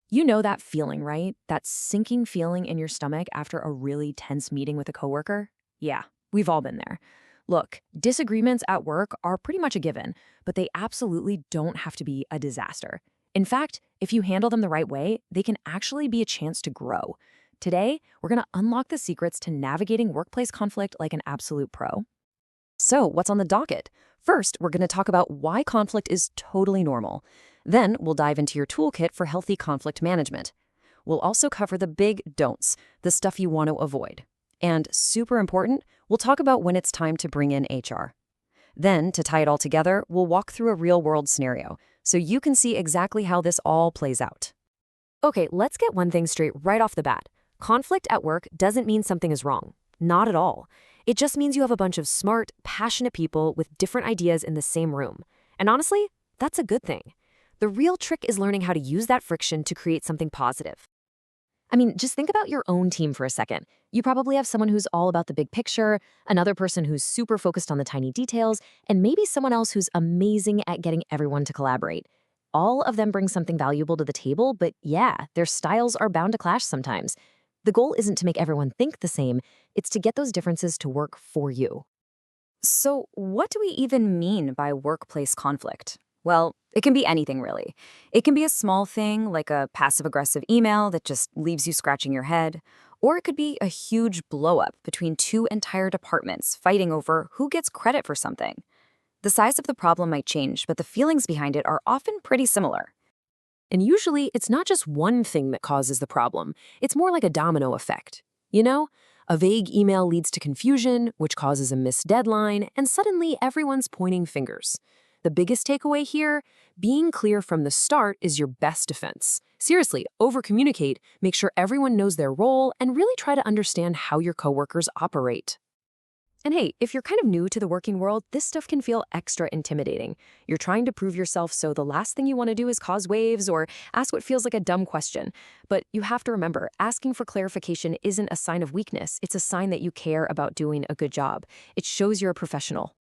You know that feeling, right? That sinking feeling in your stomach after a really tense meeting with a coworker? Yeah, we've all been there. Look, disagreements at work are pretty much a given, but they absolutely don't have to be a disaster. In fact, if you handle them the right way, they can actually be a chance to grow. Today, we're going to unlock the secrets to navigating workplace conflict like an absolute pro. So, what's on the docket? First, we're going to talk about why conflict is totally normal. Then, we'll dive into your toolkit for healthy conflict management. We'll also cover the big don'ts, the stuff you want to avoid. And super important, we'll talk about when it's time to bring in HR. Then, to tie it all together, we'll walk through a real-world scenario so you can see exactly how this all plays out. Okay, let's get one thing straight right off the bat. Conflict at work doesn't mean something is wrong. Not at all. It just means you have a bunch of smart, passionate people with different ideas in the same room. And honestly, that's a good thing. The real trick is learning how to use that friction to create something positive. I mean, just think about your own team for a second. You probably have someone who's all about the big picture, another person who's super focused on the tiny details, and maybe someone else who's amazing at getting everyone to collaborate. All of them bring something valuable to the table, but yeah, their styles are bound to clash sometimes. The goal isn't to make everyone think the same, it's to get those differences to work for you. So, what do we even mean by workplace conflict? Well, it can be anything really. It can be a small thing like a passive-aggressive email that just leaves you scratching your head, or it could be a huge blow-up between two entire departments fighting over who gets credit for something. The size of the problem might change, but the feelings behind it are often pretty similar. And usually, it's not just one thing that causes the problem. It's more like a domino effect. You know, a vague email leads to confusion, which causes a missed deadline, and suddenly everyone's pointing fingers. The biggest takeaway here, being clear from the start is your best defense. Seriously, over-communicate, make sure everyone knows their role, and really try to understand how your coworkers operate. And hey, if you're kind of new to the working world, this stuff can feel extra intimidating. You're trying to prove yourself, so the last thing you want to do is cause waves or ask what feels like a dumb question. But you have to remember, asking for clarification isn't a sign of weakness. It's a sign that you care about doing a good job. It shows you're a professional.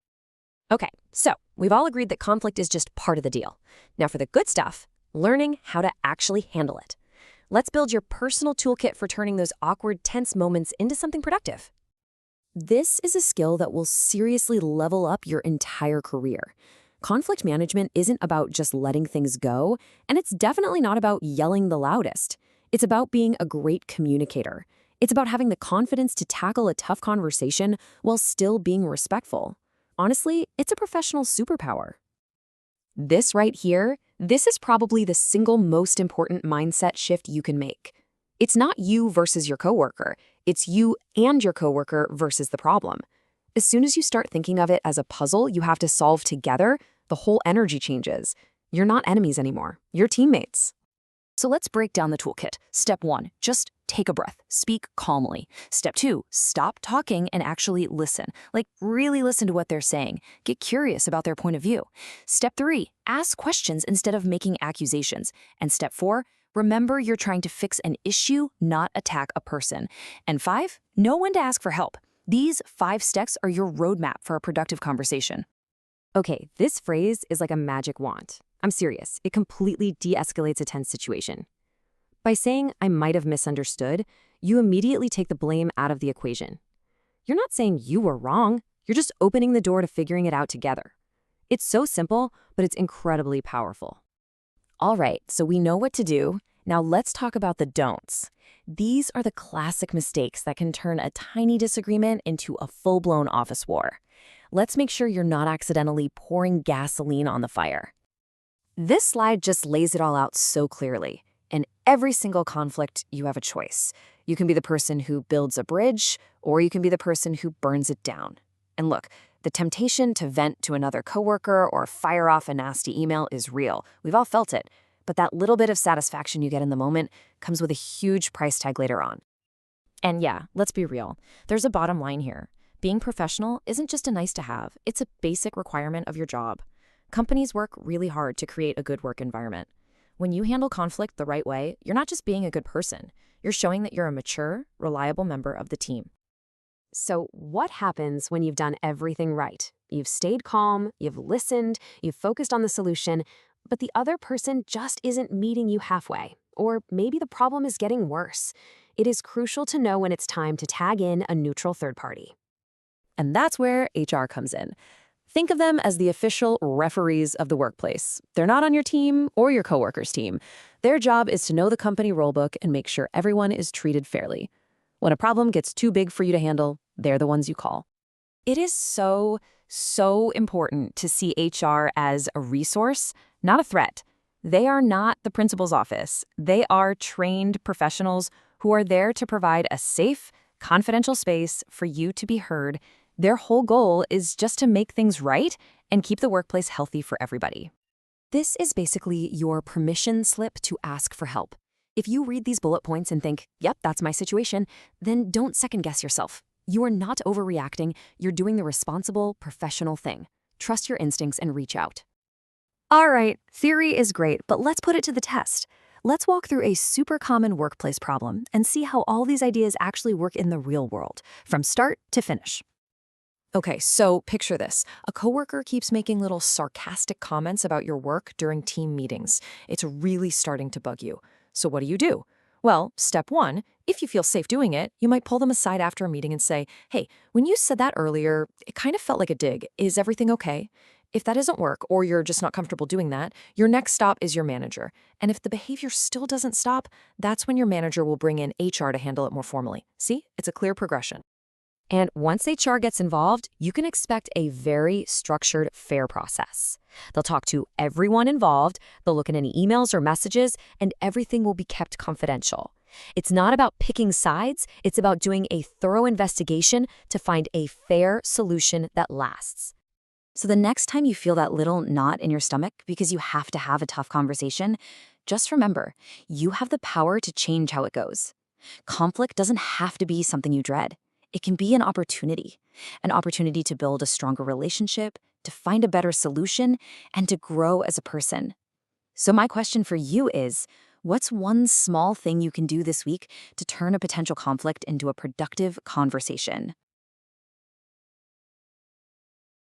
Okay, so we've all agreed that conflict is just part of the deal. Now for the good stuff, learning how to actually handle it. Let's build your personal toolkit for turning those awkward, tense moments into something productive. This is a skill that will seriously level up your entire career. Conflict management isn't about just letting things go, and it's definitely not about yelling the loudest. It's about being a great communicator. It's about having the confidence to tackle a tough conversation while still being respectful. Honestly, it's a professional superpower. This right here, this is probably the single most important mindset shift you can make. It's not you versus your coworker. It's you and your coworker versus the problem. As soon as you start thinking of it as a puzzle you have to solve together, the whole energy changes. You're not enemies anymore. You're teammates. So let's break down the toolkit. Step 1, just take a breath. Speak calmly. Step 2, stop talking and actually listen. Like, really listen to what they're saying. Get curious about their point of view. Step 3, ask questions instead of making accusations. And step 4, remember you're trying to fix an issue, not attack a person. And 5, know when to ask for help. These 5 steps are your roadmap for a productive conversation. Okay, this phrase is like a magic wand. I'm serious, it completely de-escalates a tense situation. By saying, I might have misunderstood, you immediately take the blame out of the equation. You're not saying you were wrong, you're just opening the door to figuring it out together. It's so simple, but it's incredibly powerful. All right, so we know what to do. Now let's talk about the don'ts. These are the classic mistakes that can turn a tiny disagreement into a full-blown office war. Let's make sure you're not accidentally pouring gasoline on the fire. This slide just lays it all out so clearly. In every single conflict, you have a choice. You can be the person who builds a bridge, or you can be the person who burns it down. And look, the temptation to vent to another coworker or fire off a nasty email is real. We've all felt it. But that little bit of satisfaction you get in the moment comes with a huge price tag later on. And yeah, let's be real. There's a bottom line here. Being professional isn't just a nice to have, it's a basic requirement of your job. Companies work really hard to create a good work environment. When you handle conflict the right way, you're not just being a good person. You're showing that you're a mature, reliable member of the team. So what happens when you've done everything right? You've stayed calm, you've listened, you've focused on the solution, but the other person just isn't meeting you halfway. or maybe the problem is getting worse. It is crucial to know when it's time to tag in a neutral third party. And that's where HR comes in. Think of them as the official referees of the workplace. They're not on your team or your coworkers' team. Their job is to know the company rulebook and make sure everyone is treated fairly. When a problem gets too big for you to handle, they're the ones you call. It is so important to see HR as a resource, not a threat. They are not the principal's office. They are trained professionals who are there to provide a safe, confidential space for you to be heard. Their whole goal is just to make things right and keep the workplace healthy for everybody. This is basically your permission slip to ask for help. If you read these bullet points and think, yep, that's my situation, then don't second-guess yourself. You are not overreacting. You're doing the responsible, professional thing. Trust your instincts and reach out. All right, theory is great, but let's put it to the test. Let's walk through a super common workplace problem and see how all these ideas actually work in the real world, from start to finish. Okay, so picture this. A coworker keeps making little sarcastic comments about your work during team meetings. It's really starting to bug you. So what do? Well, step one, if you feel safe doing it, you might pull them aside after a meeting and say, hey, when you said that earlier, it kind of felt like a dig. Is everything okay? If that doesn't work, or you're just not comfortable doing that, your next stop is your manager. And if the behavior still doesn't stop, that's when your manager will bring in HR to handle it more formally. See? It's a clear progression. And once HR gets involved, you can expect a very structured, fair process. They'll talk to everyone involved, they'll look at any emails or messages, and everything will be kept confidential. It's not about picking sides, it's about doing a thorough investigation to find a fair solution that lasts. So the next time you feel that little knot in your stomach because you have to have a tough conversation, just remember, you have the power to change how it goes. Conflict doesn't have to be something you dread. It can be an opportunity to build a stronger relationship, to find a better solution, and to grow as a person. So my question for you is, what's one small thing you can do this week to turn a potential conflict into a productive conversation?